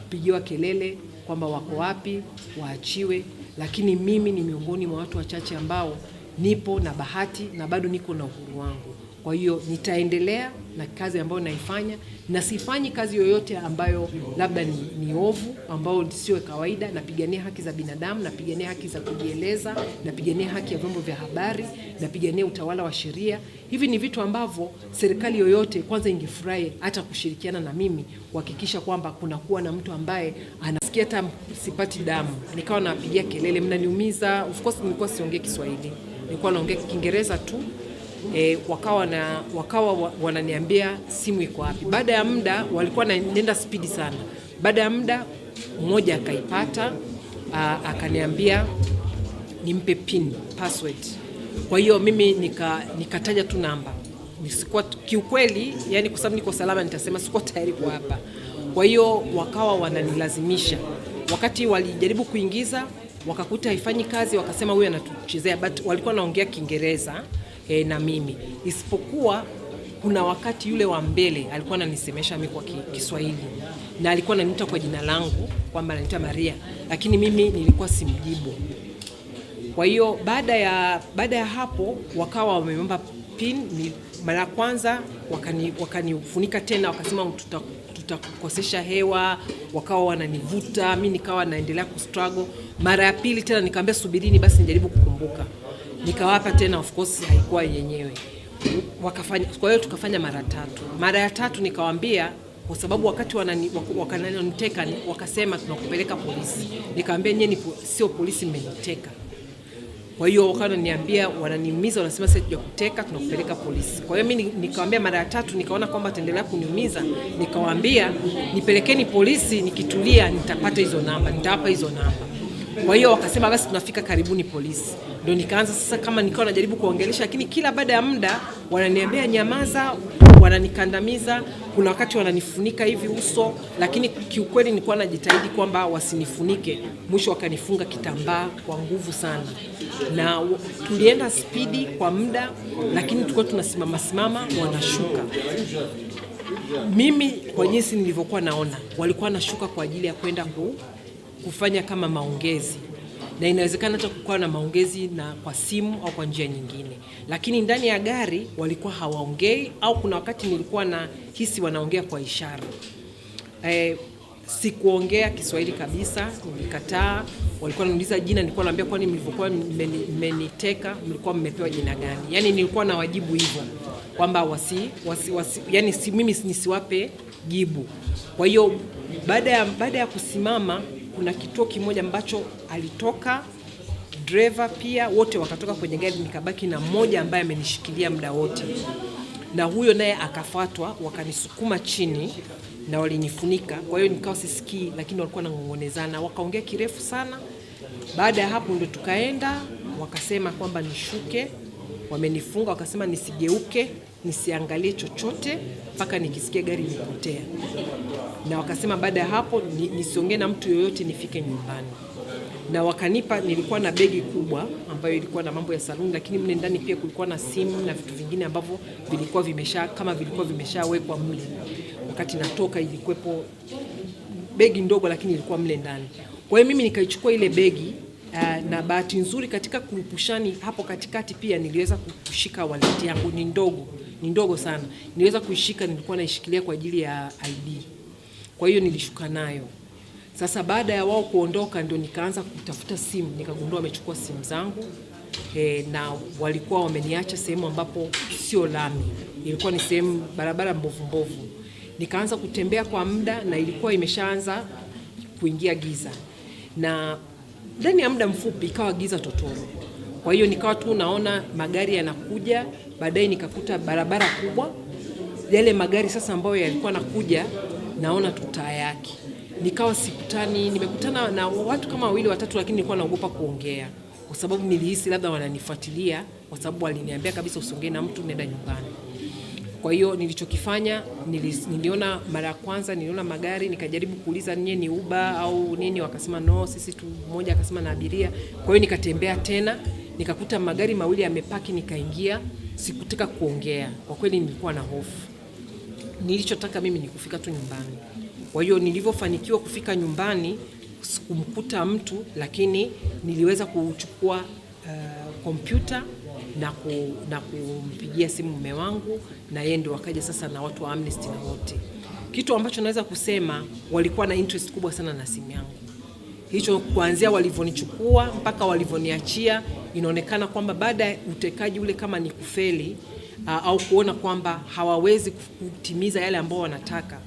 kupigiwa kelele kwamba wako wapi, waachiwe, lakini mimi ni miongoni mwa watu wachache ambao nipo na bahati na bado niko na uhuru wangu. Kwa hiyo nitaendelea na kazi ambayo naifanya, na sifanyi kazi yoyote ambayo labda ni ovu, ambao sio kawaida. Napigania haki za binadamu, napigania haki za kujieleza, napigania haki ya vyombo vya habari, napigania utawala wa sheria. Hivi ni vitu ambavyo serikali yoyote kwanza ingefurahi hata kushirikiana na mimi kuhakikisha kwamba kuna kuwa na mtu ambaye anasikia hata sipati damu nikawa napigia kelele, mnaniumiza. Of course nilikuwa siongee Kiswahili, nilikuwa naongea Kiingereza tu. Wakawa wananiambia simu iko wapi. Baada ya muda walikuwa nenda spidi sana. Baada ya muda mmoja akaipata, akaniambia nimpe pin password. Kwa hiyo mimi nikataja tu namba. Nisikuwa kiukweli, yani kwa sababu niko salama nitasema siko tayari kwa hapa. Kwa hiyo wakawa wananilazimisha wakati walijaribu kuingiza wakakuta haifanyi kazi, wakasema huyu anatuchezea, but walikuwa naongea Kiingereza na mimi, isipokuwa kuna wakati yule wa mbele alikuwa ananisemesha mimi kwa Kiswahili na alikuwa ananiita kwa jina langu kwamba ananiita Maria, lakini mimi nilikuwa simjibu. Kwa hiyo baada ya hapo wakawa wameomba pin. Mara ya kwanza wakanifunika tena, wakasema tutakukosesha hewa, wakawa wananivuta, mimi nikawa naendelea kustruggle. Mara ya pili tena nikamwambia subirini basi nijaribu kukumbuka, nikawapa tena, of course haikuwa yenyewe, wakafanya. Kwa hiyo tukafanya mara 3. Mara ya 3 nikawaambia, kwa sababu wakati wakaniteka wakasema tunakupeleka polisi, nikamwambia nyinyi sio polisi, mmeniteka. Kwa hiyo wakaniambia, wananiumiza, wanasema sasa tujakuteka, tunakupeleka polisi. Kwa hiyo mimi nikamwambia mara ya 3, nikaona kwamba ataendelea kuniumiza, nikawaambia nipelekeni polisi, nikitulia nitapata hizo namba, nitawapa hizo namba. Kwa hiyo wakasema basi tunafika karibuni polisi. Ndio nikaanza sasa kama nikawa najaribu kuongelesha, lakini kila baada ya muda wananiambia nyamaza, wananikandamiza. Kuna wakati wananifunika hivi uso, lakini kiukweli nilikuwa najitahidi kwamba wasinifunike. Mwisho wakanifunga kitambaa kwa nguvu sana. Na tulienda spidi kwa muda, lakini tulikuwa tunasimama wanashuka. Mimi kwa jinsi nilivyokuwa naona, walikuwa wanashuka kwa ajili ya kwenda kufanya kama maongezi, na inawezekana hata kukawa na maongezi na kwa simu au kwa njia nyingine, lakini ndani ya gari walikuwa hawaongei, au kuna wakati nilikuwa na hisi wanaongea kwa ishara. Sikuongea Kiswahili kabisa, nilikataa. Walikuwa wananiuliza jina, nilikuwa naambia kwani mlivyokuwa mmeniteka mlikuwa mmepewa jina gani? Yani nilikuwa na wajibu hivyo kwamba yani mimi nisiwape jibu. Kwa hiyo baada ya kusimama, kuna kituo kimoja ambacho alitoka driver pia, wote wakatoka kwenye gari, nikabaki na mmoja ambaye amenishikilia muda wote, na huyo naye akafuatwa, wakanisukuma chini na walinifunika. Kwa hiyo nikawa sisikii, lakini walikuwa wanangongonezana, wakaongea kirefu sana. Baada ya hapo ndio tukaenda, wakasema kwamba nishuke, wamenifunga, wakasema nisigeuke, nisiangalie chochote mpaka nikisikia gari lipotea. Na wakasema baada ya hapo nisiongee na mtu yoyote, nifike nyumbani. Na wakanipa, nilikuwa na begi kubwa ambayo ilikuwa na mambo ya saluni, lakini mle ndani pia kulikuwa na simu na vitu vingine ambavyo vilikuwa vimeshawekwa mle. Wakati natoka ilikuwepo begi ndogo, lakini ilikuwa mle ndani. Kwa hiyo mimi nikaichukua ile begi, na bahati nzuri katika kupushani hapo katikati pia niliweza kushika wallet yangu. Ni ndogo sana, niliweza kuishika, nilikuwa naishikilia kwa ajili ya ID. Kwa hiyo nilishuka nayo. Sasa baada ya wao kuondoka ndio nikaanza kutafuta simu, nikagundua wamechukua simu zangu, na walikuwa wameniacha sehemu ambapo sio lami, ilikuwa ni sehemu barabara mbovu. Nikaanza kutembea kwa muda, na ilikuwa imeshaanza kuingia giza, na ndani ya muda mfupi ikawa giza totoro. Kwa hiyo nikawa tu naona magari yanakuja, baadaye nikakuta barabara kubwa. Yale magari sasa ambayo yalikuwa nakuja, naona tutaa yake. Nikawa sikutani, nimekutana na watu kama 2 watatu, lakini nilikuwa naogopa kuongea kwa sababu nilihisi labda wananifuatilia, kwa sababu waliniambia kabisa usiongee na mtu, nenda nyumbani. Kwa hiyo nilichokifanya, niliona mara ya kwanza niliona magari, nikajaribu kuuliza nyie ni Uber au nini, wakasema no, sisi tu. Mmoja akasema na abiria. Kwa hiyo nikatembea tena, nikakuta magari 2 yamepaki, nikaingia. Sikutaka kuongea, kwa kweli nilikuwa na hofu. Nilichotaka mimi ni kufika tu nyumbani. Kwa hiyo nilivyofanikiwa kufika nyumbani, sikumkuta mtu, lakini niliweza kuchukua kompyuta na kumpigia simu mume wangu, na yeye ndio wakaja sasa na watu wa Amnesty na wote. Kitu ambacho naweza kusema, walikuwa na interest kubwa sana na simu yangu. Hicho kuanzia walivyonichukua mpaka walivyoniachia, inaonekana kwamba baada ya utekaji ule kama ni kufeli au kuona kwamba hawawezi kutimiza yale ambao wanataka,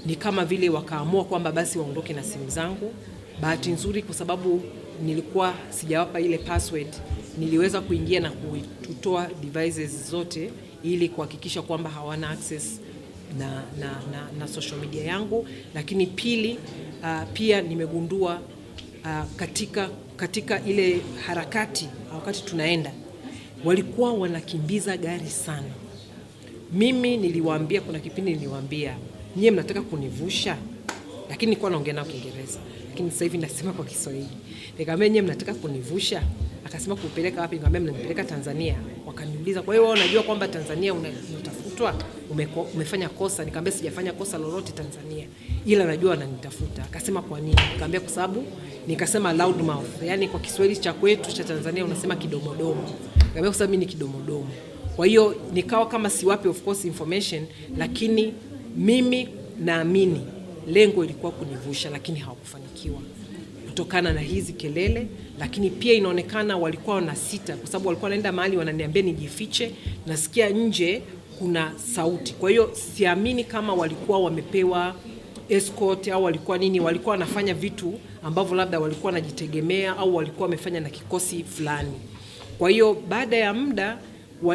ni kama vile wakaamua kwamba basi waondoke na simu zangu. Bahati nzuri kwa sababu nilikuwa sijawapa ile password, niliweza kuingia na kutoa devices zote ili kuhakikisha kwamba hawana access na social media yangu. Lakini pili, pia nimegundua katika ile harakati wakati tunaenda, walikuwa wanakimbiza gari sana. Mimi kuna kipindi niliwaambia, nyie mnataka kunivusha, lakini nilikuwa naongea nao Kiingereza. lakini sasa hivi nasema kwa Kiswahili. Nikamwambia nyinyi mnataka kunivusha? Akasema kupeleka wapi? Nikamwambia mnanipeleka Tanzania. Wakaniuliza, kwa hiyo wewe unajua kwamba Tanzania unatafutwa? Umefanya kosa? Nikamwambia sijafanya kosa lolote Tanzania, ila najua wananitafuta. Akasema kwa nini? Nikamwambia kwa sababu, nikasema loud mouth, yani kwa Kiswahili cha kwetu cha Tanzania unasema kidomodomo. Nikamwambia kwa sababu mimi ni kidomodomo. Kwa hiyo nikawa kama siwapi of course information, lakini mimi naamini lengo ilikuwa kunivusha, lakini hawakufanikiwa kutokana na hizi kelele. Lakini pia inaonekana walikuwa wanasita, kwa sababu walikuwa wanaenda mahali wananiambia nijifiche, nasikia nje kuna sauti. Kwa hiyo siamini kama walikuwa wamepewa escort au walikuwa nini, walikuwa wanafanya vitu ambavyo labda walikuwa wanajitegemea au walikuwa wamefanya na kikosi fulani. Kwa hiyo baada ya muda,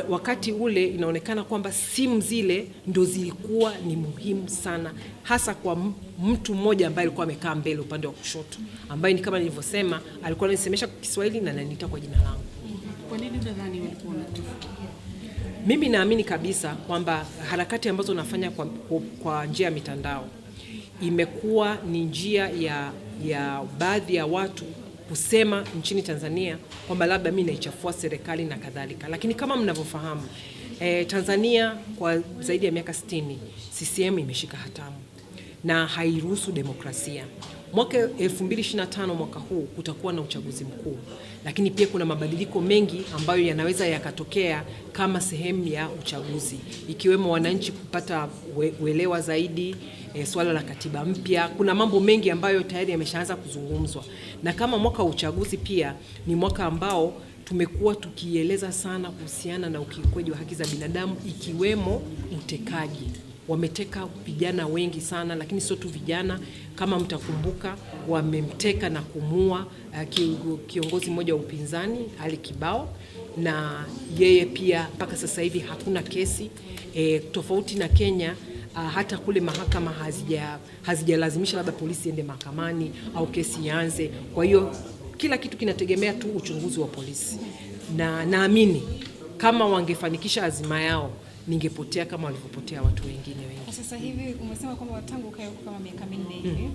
wakati ule inaonekana kwamba simu zile ndo zilikuwa ni muhimu sana, hasa kwa mtu mmoja ambaye alikuwa amekaa mbele upande wa kushoto, ambaye ni kama nilivyosema alikuwa ananisemesha kwa Kiswahili na ananiita kwa jina langu. Kwa nini unadhani walikuwa wanatufuata? Mimi naamini kabisa kwamba harakati ambazo unafanya kwa njia ya mitandao imekuwa ni njia ya baadhi ya watu kusema nchini Tanzania kwamba labda mimi naichafua serikali na kadhalika. Lakini kama mnavyofahamu, Tanzania kwa zaidi ya miaka 60 CCM imeshika hatamu na hairuhusu demokrasia. Mwaka 2025 mwaka huu kutakuwa na uchaguzi mkuu, lakini pia kuna mabadiliko mengi ambayo yanaweza yakatokea kama sehemu ya uchaguzi, ikiwemo wananchi kupata uelewa zaidi, swala la katiba mpya. Kuna mambo mengi ambayo tayari yameshaanza kuzungumzwa, na kama mwaka wa uchaguzi pia ni mwaka ambao tumekuwa tukieleza sana kuhusiana na ukiukwaji wa haki za binadamu, ikiwemo utekaji. Wameteka vijana wengi sana, lakini sio tu vijana. Kama mtakumbuka, wamemteka na kumua kiongozi mmoja wa upinzani Ali Kibao, na yeye pia mpaka sasa hivi hakuna kesi. Tofauti na Kenya, hata kule mahakama hazijalazimisha labda polisi ende mahakamani au kesi ianze. Kwa hiyo kila kitu kinategemea tu uchunguzi wa polisi, na naamini kama wangefanikisha azima yao ningepotea kama walivyopotea watu wengine wengi. Sasa hivi umesema kwamba tangu ukae huko kama miaka 4 hivi,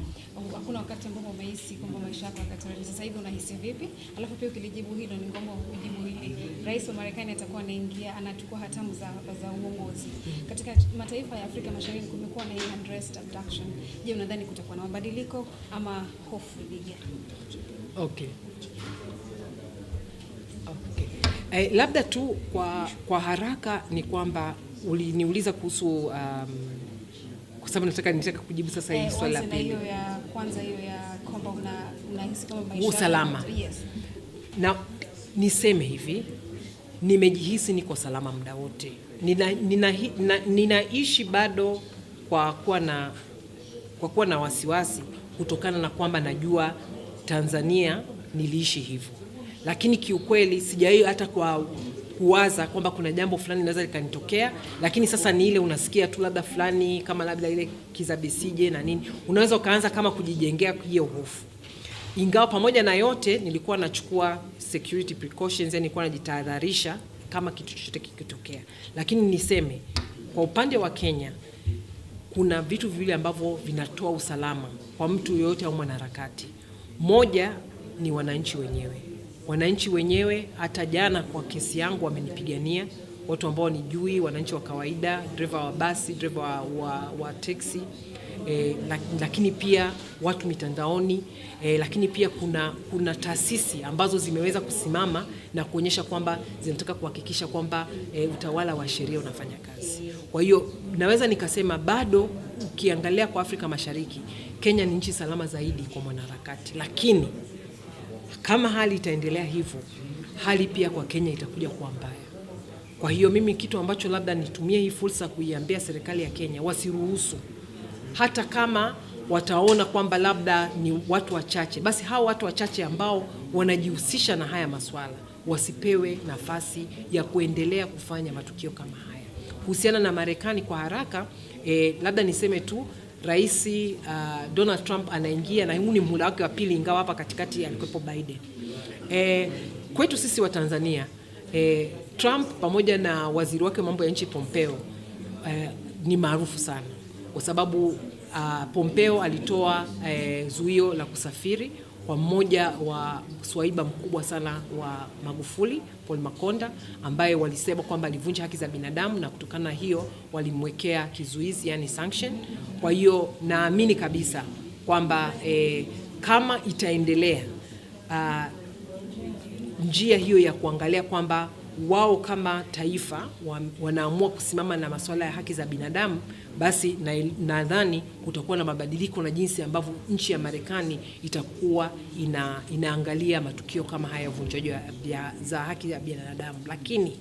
hakuna wakati ambapo umehisi kwamba maisha yako yakataraji. Sasa hivi unahisi vipi? Alafu pia ukilijibu hilo ni ngomba kujibu hili. Rais wa Marekani atakuwa anaingia, anachukua hatamu za uongozi. Katika mataifa ya Afrika Mashariki kumekuwa na unrest, abduction. Je, unadhani kutakuwa na mabadiliko ama hofu lige? Okay. Labda tu kwa haraka ni kwamba uliniuliza kuhusu kwa sababu nataka kujibu sasa hii swali la pili. Hiyo ya kwanza, hiyo ya kwamba unahisi kama maisha usalama. Yes. Na niseme hivi, nimejihisi niko salama muda wote. Ninaishi bado kwa kuwa na wasiwasi kutokana na kwamba najua Tanzania niliishi hivyo. Lakini kiukweli sijawahi hata kwa kuwaza kwamba kuna jambo fulani linaweza likanitokea, lakini sasa ni ile unasikia tu labda fulani kama labda ile kizabisije na nini, unaweza ukaanza kama kujijengea hiyo hofu. Ingawa pamoja na yote nilikuwa nachukua security precautions, yani nilikuwa najitahadharisha kama kitu chochote kikitokea. Lakini niseme kwa upande wa Kenya kuna vitu viwili ambavyo vinatoa usalama kwa mtu yoyote au mwanaharakati. Moja ni wananchi wenyewe. Wananchi wenyewe hata jana kwa kesi yangu wamenipigania, watu ambao nijui, wananchi wa kawaida, driver wa basi, driver wa taxi, lakini pia watu mitandaoni, lakini pia kuna taasisi ambazo zimeweza kusimama na kuonyesha kwamba zinataka kuhakikisha kwamba utawala wa sheria unafanya kazi. Kwa hiyo naweza nikasema bado ukiangalia kwa Afrika Mashariki, Kenya ni nchi salama zaidi kwa mwanaharakati, lakini kama hali itaendelea hivyo, hali pia kwa Kenya itakuja kuwa mbaya. Kwa hiyo mimi kitu ambacho labda nitumie hii fursa kuiambia serikali ya Kenya, wasiruhusu, hata kama wataona kwamba labda ni watu wachache, basi hao watu wachache ambao wanajihusisha na haya maswala wasipewe nafasi ya kuendelea kufanya matukio kama haya. Kuhusiana na Marekani kwa haraka, labda niseme tu Rais Donald Trump anaingia na huu ni muhula wake wa pili, ingawa hapa katikati alikuwepo Biden. Kwetu sisi wa Tanzania, Trump pamoja na waziri wake mambo ya nchi Pompeo ni maarufu sana, kwa sababu Pompeo alitoa zuio la kusafiri kwa mmoja wa swaiba mkubwa sana wa Magufuli, Paul Makonda, ambaye walisema kwamba alivunja haki za binadamu, na kutokana na hiyo walimwekea kizuizi, yani sanction. Kwa hiyo naamini kabisa kwamba kama itaendelea njia hiyo ya kuangalia kwamba wao kama taifa wanaamua kusimama na masuala ya haki za binadamu, basi nadhani kutakuwa na mabadiliko na jinsi ambavyo nchi ya Marekani itakuwa inaangalia matukio kama haya ya uvunjaji za haki za binadamu. Lakini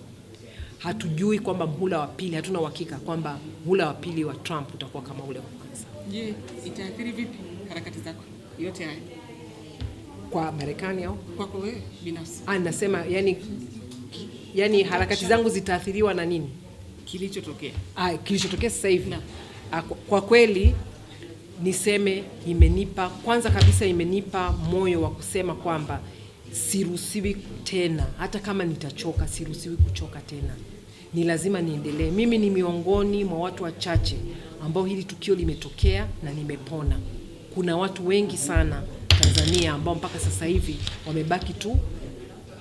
hatujui kwamba mhula wa pili, hatuna uhakika kwamba mhula wa pili wa Trump utakuwa kama ule wa kwanza. Je, itaathiri vipi harakati zako yote haya kwa Marekani au kwako wewe binafsi? Nasema yani harakati zangu zitaathiriwa na nini? Kilichotokea. Kilichotokea sasa hivi. Kwa kweli niseme kwanza kabisa imenipa moyo wa kusema kwamba siruhusiwi tena, hata kama nitachoka, siruhusiwi kuchoka tena. Ni lazima niendelee. Mimi ni miongoni mwa watu wachache ambao hili tukio limetokea na nimepona. Kuna watu wengi sana Tanzania ambao mpaka sasa hivi wamebaki tu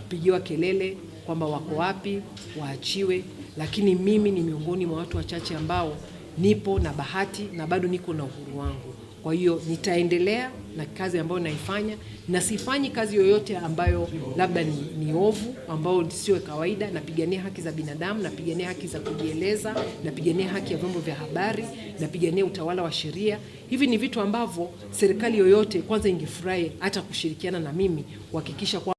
kupigiwa kelele kwamba wako wapi, waachiwe, lakini mimi ni miongoni mwa watu wachache ambao nipo na bahati na bado niko na uhuru wangu. Kwa hiyo nitaendelea na kazi ambayo naifanya, na sifanyi kazi yoyote ambayo labda ni ovu, ambayo sio kawaida. Napigania haki za binadamu, napigania haki za kujieleza, napigania haki ya vyombo vya habari, napigania utawala wa sheria. Hivi ni vitu ambavyo serikali yoyote kwanza ingefurahi hata kushirikiana na mimi kuhakikisha kwa